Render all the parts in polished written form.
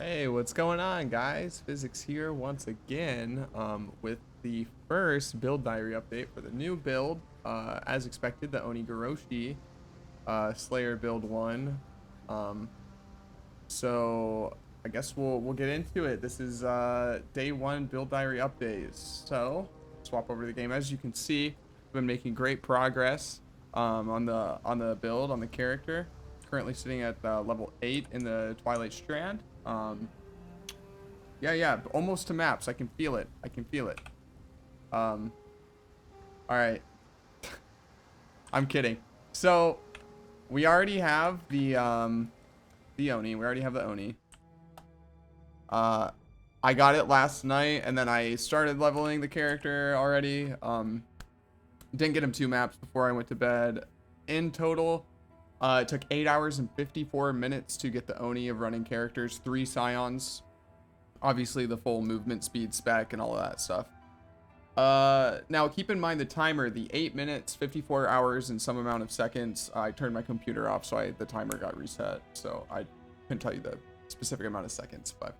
Hey, what's going on, guys? Physics here once again with the first build diary update for the new build. As expected, the Oni-Goroshi Slayer build 1. Um, so I guess we'll get into it. This is day 1 build diary updates. So swap over to the game. As you can see, we've been making great progress on the build on the character. Currently sitting at level 8 in the Twilight Strand. Yeah, almost to maps. I can feel it. I can feel it. All right. I'm kidding. So we already have the Oni. We already have the Oni. I got it last night, and then I started leveling the character already. Didn't get him 2 maps before I went to bed. In total, it took 8 hours and 54 minutes to get the Oni of running characters, 3 Scions. Obviously, the full movement speed spec and all of that stuff. Now, keep in mind the timer, the 8 minutes, 54 hours, and some amount of seconds. I turned my computer off, so the timer got reset. So I couldn't tell you the specific amount of seconds. But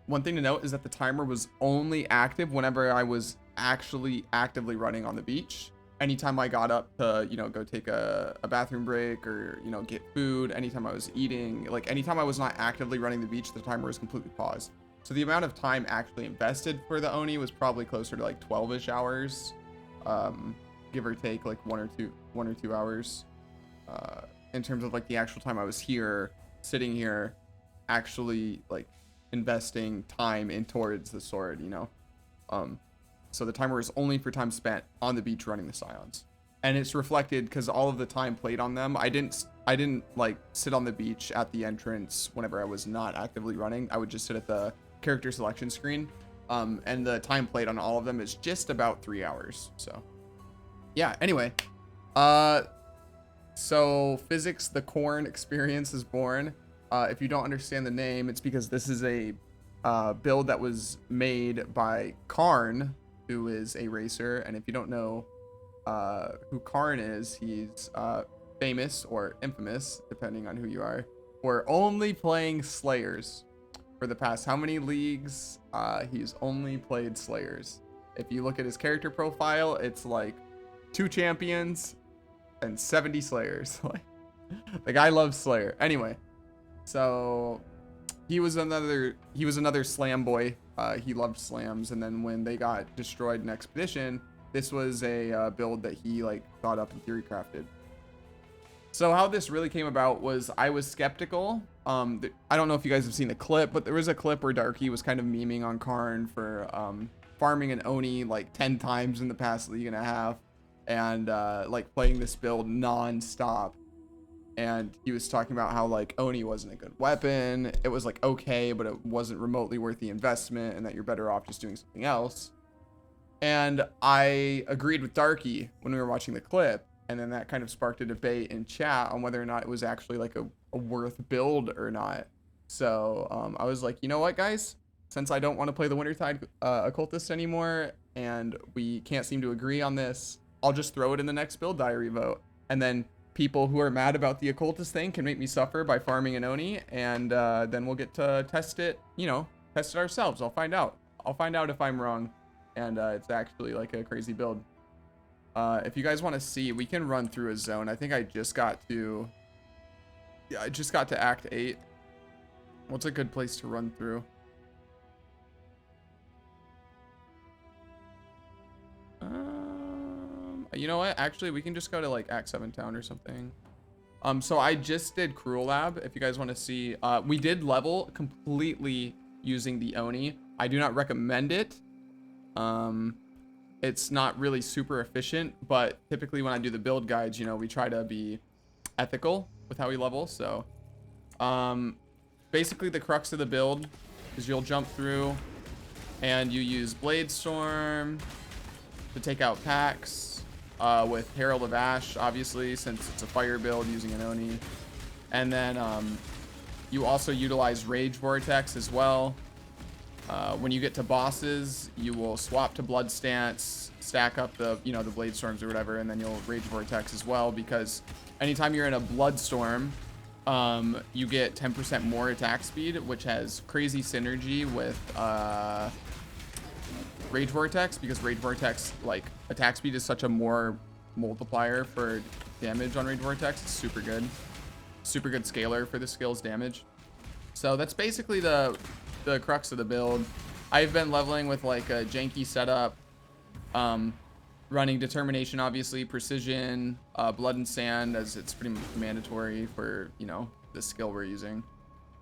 one thing to note is that the timer was only active whenever I was actually actively running on the beach. Anytime I got up to, go take a bathroom break or, get food, anytime I was eating, like anytime I was not actively running the beach, the timer was completely paused. So the amount of time actually invested for the Oni was probably closer to like 12-ish hours, give or take like one or two hours, in terms of like the actual time I was here, sitting here, actually like investing time in towards the sword, So the timer is only for time spent on the beach running the Scions. And it's reflected because all of the time played on them. I didn't like sit on the beach at the entrance whenever I was not actively running. I would just sit at the character selection screen. And the time played on all of them is just about 3 hours. So yeah, anyway. So physics, the corn experience is born. If you don't understand the name, it's because this is a build that was made by Karn, who is a racer. And if you don't know who Karn is, he's famous or infamous, depending on who you are, for only playing Slayers. For the past how many leagues? He's only played Slayers. If you look at his character profile, it's like 2 champions and 70 Slayers. Like, the guy loves Slayer. Anyway, so he was another slam boy. He loved slams, and then when they got destroyed in Expedition, this was a build that he like thought up and theory crafted. So how this really came about was I was skeptical. I don't know if you guys have seen the clip, but there was a clip where Darky was kind of memeing on Karn for farming an Oni like 10 times in the past league and a half, and like playing this build non-stop. And he was talking about how like Oni wasn't a good weapon. It was like okay, but it wasn't remotely worth the investment, and that you're better off just doing something else. And I agreed with Darky when we were watching the clip, and then that kind of sparked a debate in chat on whether or not it was actually like a worth build or not. So I was like, you know what, guys? Since I don't want to play the Wintertide Occultist anymore, and we can't seem to agree on this, I'll just throw it in the next build diary vote. And then people who are mad about the Occultist thing can make me suffer by farming an Oni, and then we'll get to test it, test it ourselves. I'll find out if I'm wrong, and it's actually like a crazy build. If you guys want to see, we can run through a zone. I think I just got to Act 8. What's a good place to run through? You know what? Actually, we can just go to like Act 7 town or something. So I just did Cruel Lab. If you guys want to see, we did level completely using the Oni. I do not recommend it. It's not really super efficient, but typically when I do the build guides, we try to be ethical with how we level. So basically the crux of the build is you'll jump through and you use Bladestorm to take out packs with Herald of Ash, obviously, since it's a fire build using an Oni. And then you also utilize Rage Vortex as well. When you get to bosses, you will swap to Blood Stance, stack up the Bladestorms or whatever, and then you'll Rage Vortex as well, because anytime you're in a Bloodstorm, you get 10% more attack speed, which has crazy synergy with Rage Vortex, because Rage Vortex, like, attack speed is such a more multiplier for damage on Rage Vortex. It's super good. Super good scaler for the skill's damage. So that's basically the crux of the build. I've been leveling with like a janky setup, running determination, obviously, precision, blood and sand, as it's pretty mandatory for, you know, the skill we're using.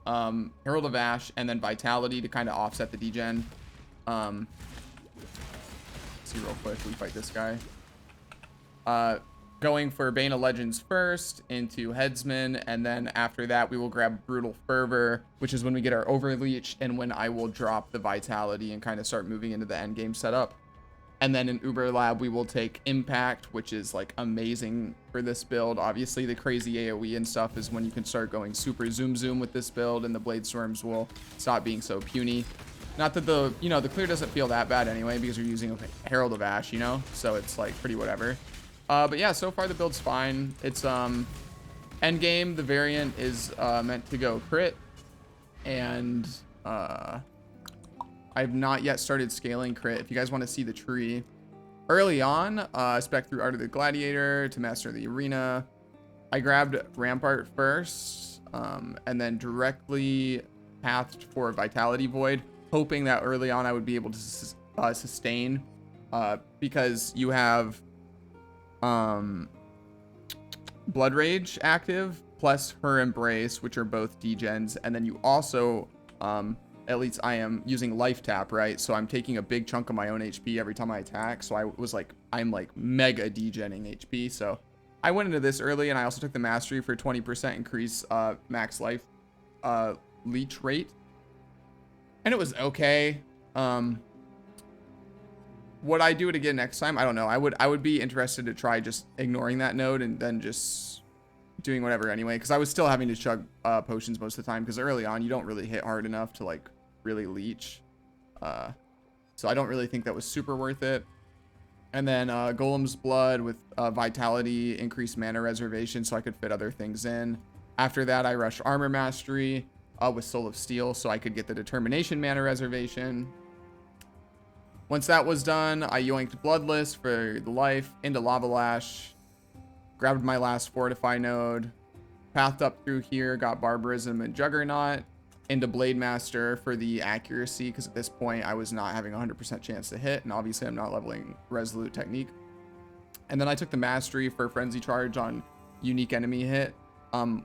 Herald of Ash, and then vitality to kind of offset the degen. Let's see real quick, we fight this guy. Going for Bane of Legends first into Headsman, and then after that we will grab Brutal Fervor, which is when we get our Overleech and when I will drop the Vitality and kind of start moving into the end game setup. And then in Uber Lab we will take Impact, which is like amazing for this build. Obviously the crazy AoE and stuff is when you can start going super zoom with this build, and the Bladestorms will stop being so puny. Not that the, you know, the clear doesn't feel that bad anyway, because you're using Herald of Ash, you know, so it's like pretty whatever. But yeah, so far the build's fine. It's end game, the variant is meant to go crit, and I've not yet started scaling crit. If you guys want to see the tree, early on, spec through Art of the Gladiator to Master the Arena. I grabbed Rampart first, and then directly pathed for Vitality Void, hoping that early on I would be able to sustain, because you have Blood Rage active plus her Embrace, which are both degens, and then you also, at least I am using Life Tap, right? So I'm taking a big chunk of my own HP every time I attack. So I'm like mega degenning HP. So I went into this early, and I also took the Mastery for 20% increase max life leech rate, and it was okay. Would I do it again next time? I don't know. I would be interested to try just ignoring that node and then just doing whatever anyway, because I was still having to chug potions most of the time, because early on you don't really hit hard enough to like really leech. So I don't really think that was super worth it. And then Golem's Blood with Vitality, increased mana reservation, so I could fit other things in. After that, I rushed Armor Mastery with Soul of Steel, so I could get the Determination mana reservation. Once that was done, I yoinked Bloodless for the life into Lava Lash, grabbed my last Fortify node, pathed up through here, got Barbarism and Juggernaut, into Blade Master for the accuracy, because at this point I was not having a 100% chance to hit, and obviously I'm not leveling Resolute Technique. And then I took the Mastery for Frenzy Charge on unique enemy hit.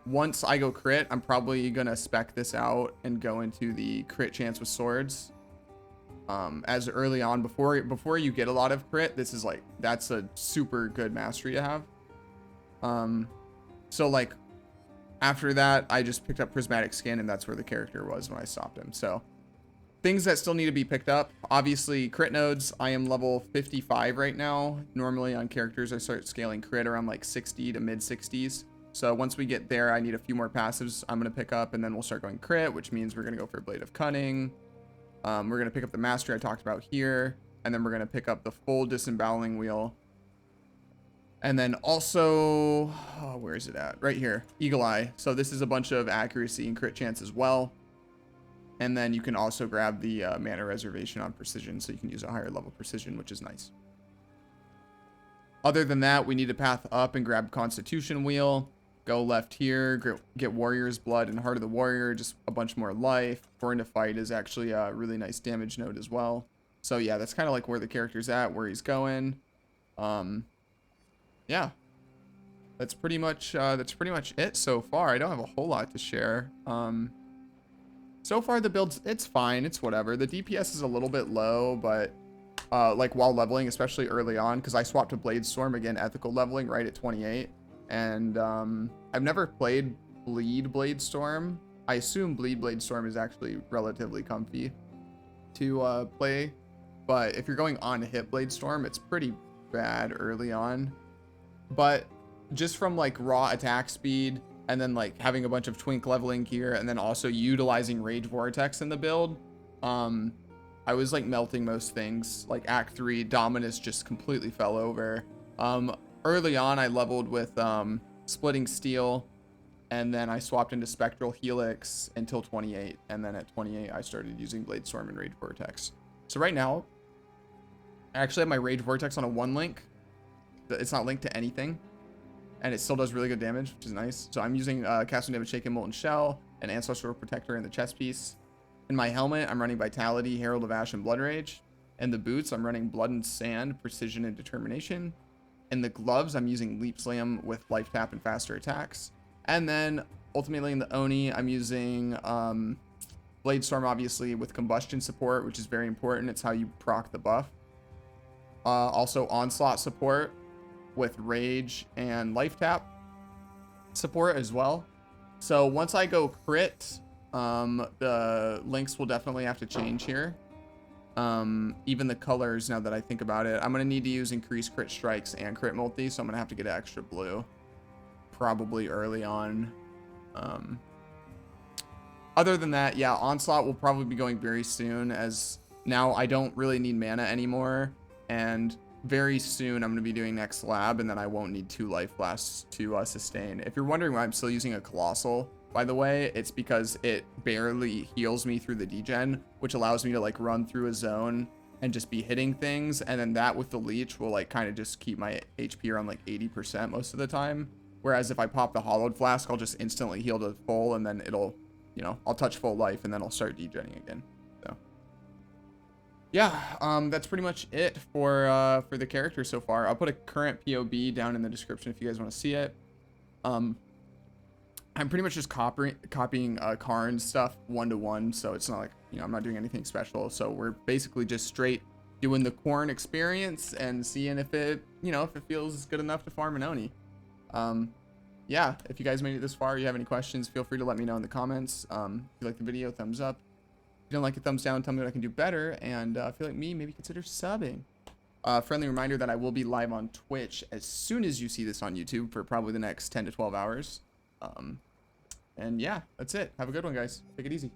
Once I go crit, I'm probably gonna spec this out and go into the crit chance with swords. As early on, before you get a lot of crit, this is like, that's a super good mastery to have. So like after that, I just picked up Prismatic Skin, and that's where the character was when I stopped him. So things that still need to be picked up, obviously crit nodes. I am level 55 right now. Normally on characters I start scaling crit around like 60 to mid 60s. So once we get there, I need a few more passives I'm going to pick up, and then we'll start going crit, which means we're going to go for Blade of Cunning. We're going to pick up the Mastery I talked about here, and then we're going to pick up the full Disemboweling Wheel. And then also, oh, where is it at? Right here, Eagle Eye. So this is a bunch of accuracy and crit chance as well. And then you can also grab the mana reservation on Precision, so you can use a higher level Precision, which is nice. Other than that, we need to path up and grab Constitution Wheel. Go left here, get Warrior's Blood and Heart of the Warrior, just a bunch more life. Born to Fight is actually a really nice damage node as well. So yeah, that's kind of like where the character's at, where he's going. Yeah, that's pretty much it so far. I don't have a whole lot to share. So far the build's, it's fine, it's whatever. The DPS is a little bit low, but like while leveling, especially early on, because I swapped to Bladestorm, again, ethical leveling right at 28. And I've never played Bleed Bladestorm. I assume Bleed Bladestorm is actually relatively comfy to play, but if you're going on to hit Bladestorm, it's pretty bad early on. But just from like raw attack speed, and then like having a bunch of twink leveling gear, and then also utilizing Rage Vortex in the build, I was like melting most things. Like Act 3, Dominus just completely fell over. Early on, I leveled with Splitting Steel, And then I swapped into Spectral Helix until 28. And then at 28, I started using Bladestorm and Rage Vortex. So right now, I actually have my Rage Vortex on a 1 link. It's not linked to anything. And it still does really good damage, which is nice. So I'm using Casting Damage Shaken Molten Shell, and Ancestral Protector in the chest piece. In my helmet, I'm running Vitality, Herald of Ash, and Blood Rage. In the boots, I'm running Blood and Sand, Precision, and Determination. In the gloves, I'm using Leap Slam with Life Tap and faster attacks. And then, ultimately, in the Oni, I'm using Bladestorm, obviously, with Combustion support, which is very important. It's how you proc the buff. Also, Onslaught support with Rage and Life Tap support as well. So once I go crit, the links will definitely have to change here. Even the colors, now that I think about it, I'm going to need to use increased crit strikes and crit multi, so I'm going to have to get extra blue probably early on. Other than that, yeah, Onslaught will probably be going very soon, as now I don't really need mana anymore, and very soon I'm going to be doing next lab, and then I won't need 2 life blasts to sustain. If you're wondering why I'm still using a Colossal, by the way, it's because it barely heals me through the degen, which allows me to like run through a zone and just be hitting things, and then that with the leech will like kind of just keep my HP around like 80% most of the time. Whereas if I pop the hollowed flask, I'll just instantly heal to full, and then it'll, you know, I'll touch full life, and then I'll start degenning again. So yeah, that's pretty much it for the character so far. I'll put a current POB down in the description if you guys want to see it. I'm pretty much just copying Karn's stuff 1-to-1, so it's not like, you know, I'm not doing anything special. So we're basically just straight doing the corn experience and seeing if it, you know, if it feels good enough to farm an Oni. Yeah, if you guys made it this far, you have any questions, feel free to let me know in the comments. If you like the video, thumbs up. If you don't like it, thumbs down, tell me what I can do better. And if you like me, maybe consider subbing. Friendly reminder that I will be live on Twitch as soon as you see this on YouTube for probably the next 10 to 12 hours. And yeah, that's it. Have a good one, guys. Take it easy.